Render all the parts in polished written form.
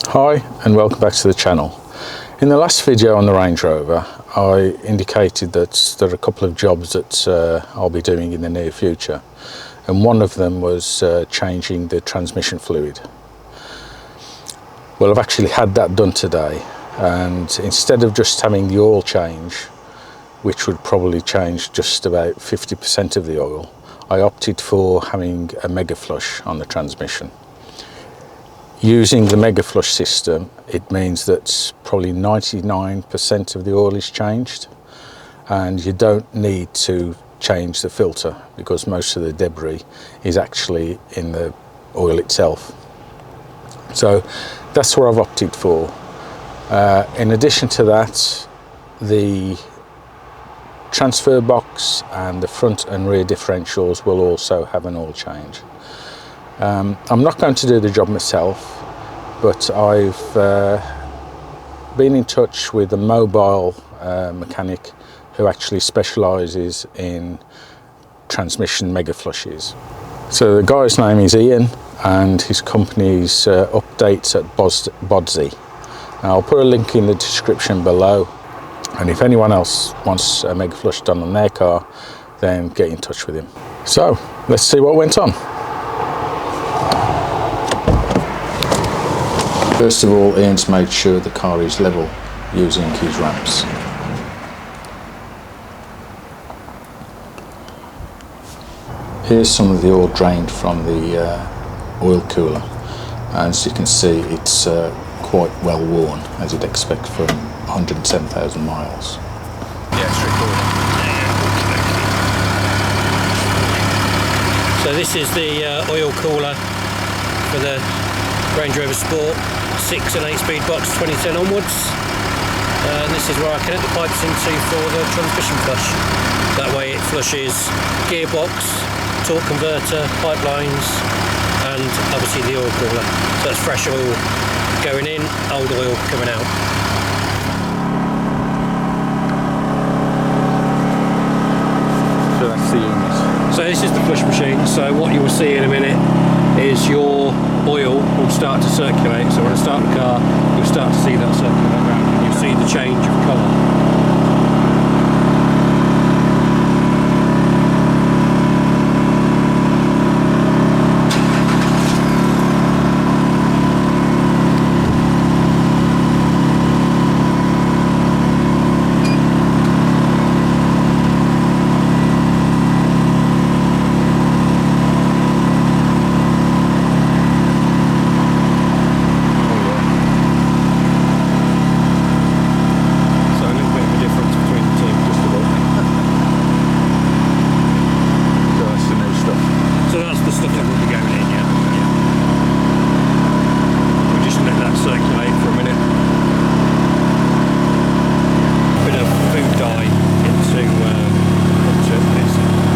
Hi and welcome back to the channel. In the last video on the Range Rover I indicated that there are a couple of jobs that I'll be doing in the near future, and one of them was changing the transmission fluid. Well, I've actually had that done today, and instead of just having the oil change, which would probably change just about 50% of the oil, I opted for having a Megaflush on the transmission. Using the Megaflush system, it means that probably 99% of the oil is changed, and you don't need to change the filter because most of the debris is actually in the oil itself. So that's what I've opted for. In addition to that, the transfer box and the front and rear differentials will also have an oil change. I'm not going to do the job myself, but I've been in touch with a mobile mechanic who actually specialises in transmission Megaflushes. So the guy's name is Ian, and his company's Updates at Bodsey. I'll put a link in the description below, and if anyone else wants a Megaflush done on their car, then get in touch with him. So let's see what went on. First of all, Ian's made sure the car is level using his ramps. Here's some of the oil drained from the oil cooler, and as you can see it's quite well worn, as you'd expect from 107,000 miles. Yeah, it's recording. So this is the oil cooler for the Range Rover Sport 6 and 8 speed box 2010 onwards, and this is where I connect the pipes into for the transmission flush. That way it flushes gearbox, torque converter, pipelines, and obviously the oil cooler. So it's fresh oil going in, old oil coming out. So that's the unit. So this is the flush machine. So what you will see in a minute is your oil will start to circulate. So when I start the car, you'll start to see that circulate around, and you'll see the change of colour.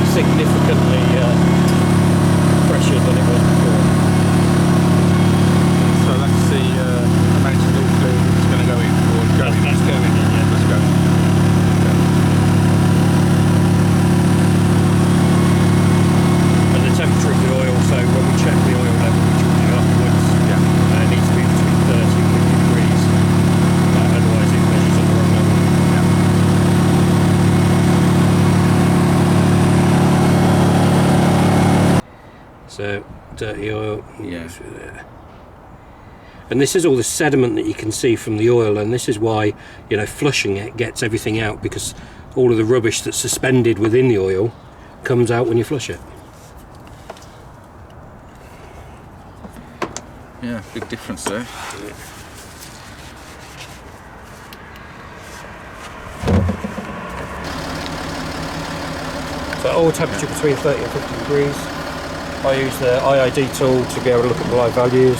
Significantly fresher than it was before. So that's the amount of oil fluid that's going to go in, or That's going in, yeah. That's going in. And the temperature of the oil, so when we check the oil level, which we'll do afterwards, it needs to be between 30 and 50 degrees, otherwise it measures at the wrong level. So dirty oil, through there. And this is all the sediment that you can see from the oil, and this is why, you know, flushing it gets everything out, because all of the rubbish that's suspended within the oil comes out when you flush it. Yeah, big difference there. So oil temperature between 30 and 50 degrees. I use the IID tool to be able to look at the live values.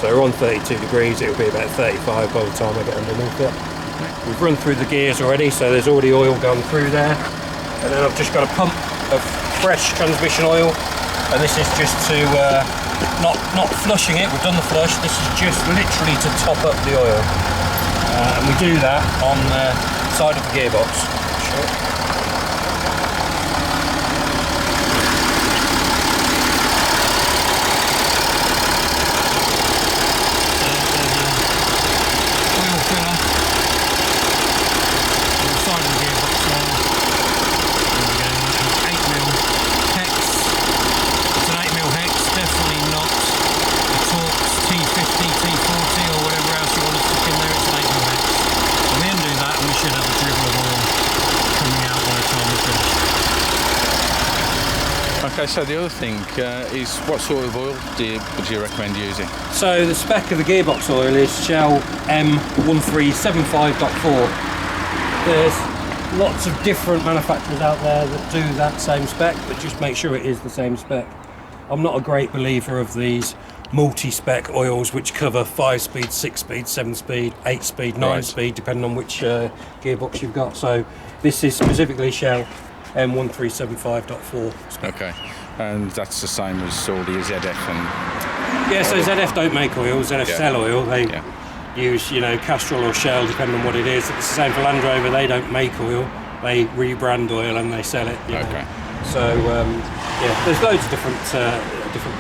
So we're on 32 degrees, it'll be about 35 by the time I get underneath it. We've run through the gears already, so there's already oil going through there. And then I've just got a pump of fresh transmission oil, and this is just to, not flushing it, we've done the flush, this is just literally to top up the oil. And we do that on the side of the gearbox. Sure. Okay, so the other thing is what sort of oil would you recommend using? So the spec of the gearbox oil is Shell M1375.4. There's lots of different manufacturers out there that do that same spec, but just make sure it is the same spec. I'm not a great believer of these multi-spec oils which cover 5-speed, 6-speed, 7-speed, 8-speed, 9-speed, depending on which gearbox you've got. So this is specifically Shell M1375.4 spec. Okay, and that's the same as all the ZF and... Yeah, so ZF don't make oil, ZF sell oil. They use, you know, Castrol or Shell, depending on what it is. It's the same for Land Rover, they don't make oil, they rebrand oil and they sell it. You know. So, yeah, there's loads of different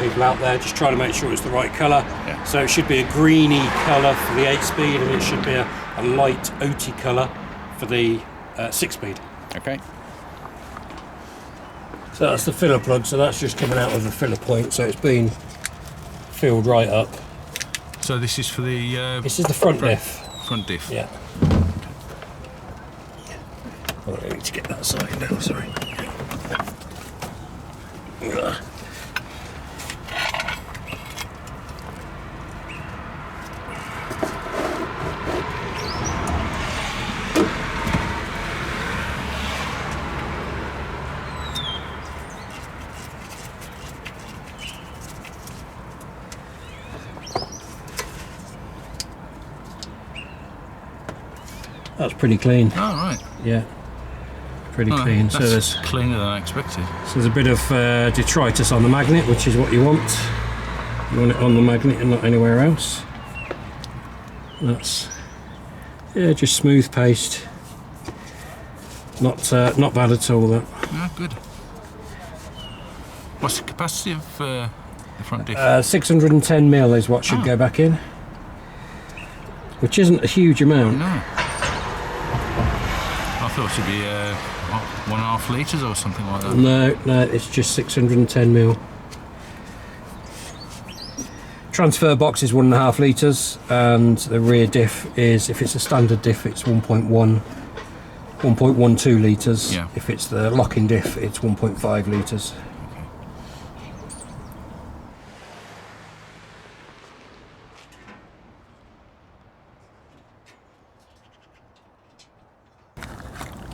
people out there just trying to make sure it's the right colour. Yeah. So it should be a greeny colour for the 8-speed and it should be a light oaty colour for the 6-speed. Okay. So that's the filler plug, so that's just coming out of the filler point, so it's been filled right up. So this is for the... this is the front diff. Front diff. Yeah. Oh, I need to get that side now, sorry. That's pretty clean. Oh, right. Yeah, pretty clean. That's so there's cleaner than I expected. So there's a bit of detritus on the magnet, which is what you want. You want it on the magnet and not anywhere else. That's just smooth paste. Not bad at all. That. Yeah, good. What's the capacity of the front diff? 610 mil is what should go back in, which isn't a huge amount. No. I thought it should be 1.5 litres or something like that. No, it's just 610 mil. Transfer box is 1.5 litres, and the rear diff is, if it's a standard diff, it's 1.12 litres. Yeah. If it's the locking diff, it's 1.5 litres.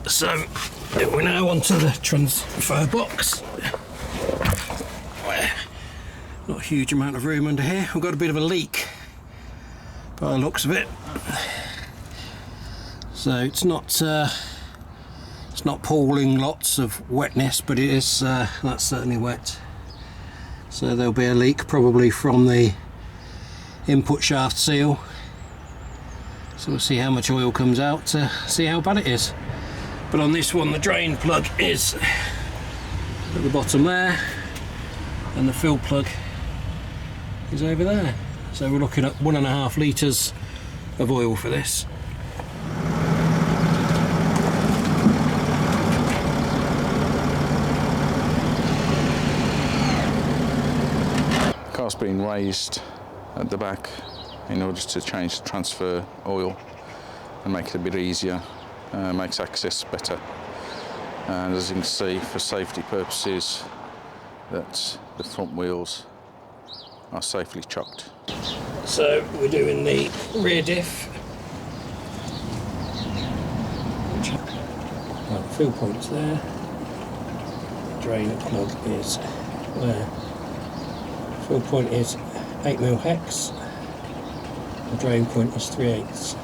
So we're now onto the transfer box. Not a huge amount of room under here. We've got a bit of a leak by the looks of it. So it's not pooling lots of wetness, but it is that's certainly wet. So there'll be a leak probably from the input shaft seal. So we'll see how much oil comes out to see how bad it is. But on this one, the drain plug is at the bottom there, and the fill plug is over there. So we're looking at 1.5 litres of oil for this. Car's been raised at the back in order to change the transfer oil and make it a bit easier. Makes access better, and as you can see, for safety purposes, that the front wheels are safely chocked. So we're doing the rear diff. Well, the fill point's there. The drain plug is there. Fill point is 8mm hex. The drain point is 3/8.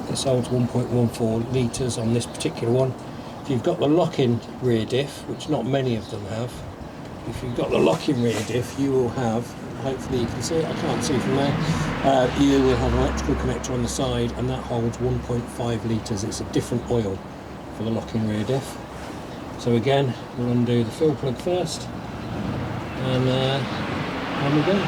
This holds 1.14 litres on this particular one. If you've got the lock-in rear diff, which not many of them have, if you've got the lock-in rear diff, you will have, hopefully you can see it, I can't see from there, you will have an electrical connector on the side, and that holds 1.5 litres. It's a different oil for the lock-in rear diff. So again, we'll undo the fill plug first, and we go.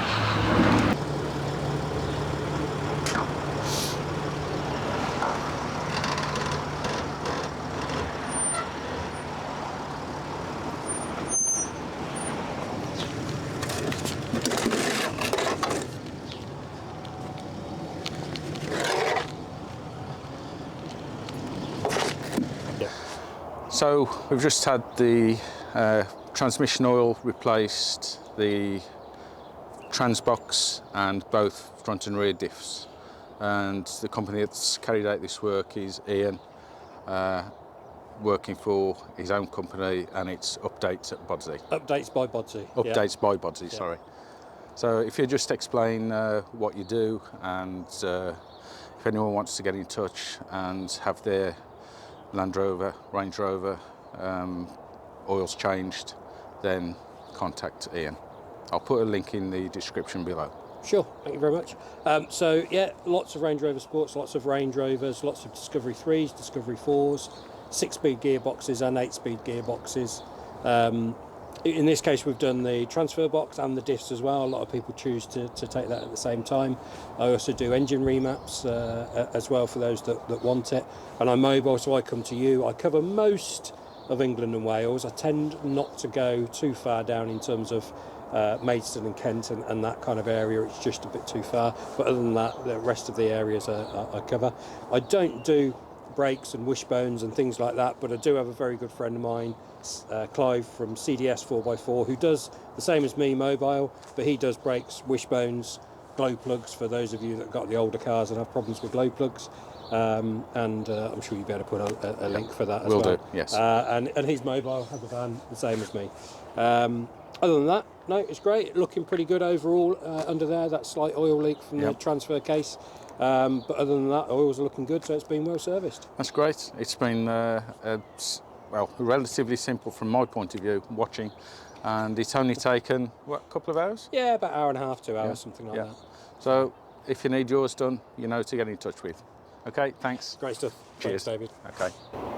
So we've just had the transmission oil replaced the trans box and both front and rear diffs. And the company that's carried out this work is Ian, working for his own company, and it's Updates at Bodsey. Updates by Bodsey. Updates by Bodsey, sorry. So if you just explain what you do, and if anyone wants to get in touch and have their Land Rover, Range Rover oils changed, then contact Ian. I'll put a link in the description below. Sure, thank you very much. So yeah, lots of Range Rover Sports, lots of Range Rovers, lots of Discovery 3s, Discovery 4s, 6-speed gearboxes and 8-speed gearboxes. In this case, we've done the transfer box and the diffs as well. A lot of people choose to take that at the same time. I also do engine remaps as well for those that want it. And I'm mobile, so I come to you. I cover most of England and Wales. I tend not to go too far down in terms of Maidstone and Kent and that kind of area. It's just a bit too far. But other than that, the rest of the areas I cover. I don't do brakes and wishbones and things like that, but I do have a very good friend of mine, Clive from CDS 4x4, who does the same as me, mobile, but he does brakes, wishbones, glow plugs for those of you that got the older cars and have problems with glow plugs. And I'm sure you'll be able to put a link for that as well. Will do, yes. And he's mobile, has a van, the same as me. Other than that, no, it's great. Looking pretty good overall under there. That slight oil leak from the transfer case. But other than that, oils are looking good, so it's been well serviced. That's great. It's been relatively simple from my point of view, watching, and it's only taken, what, a couple of hours? Yeah, about an hour and a half, 2 hours, something like that. So if you need yours done, you know to get in touch with. Okay, thanks. Great stuff. Cheers. Thanks, David. Okay.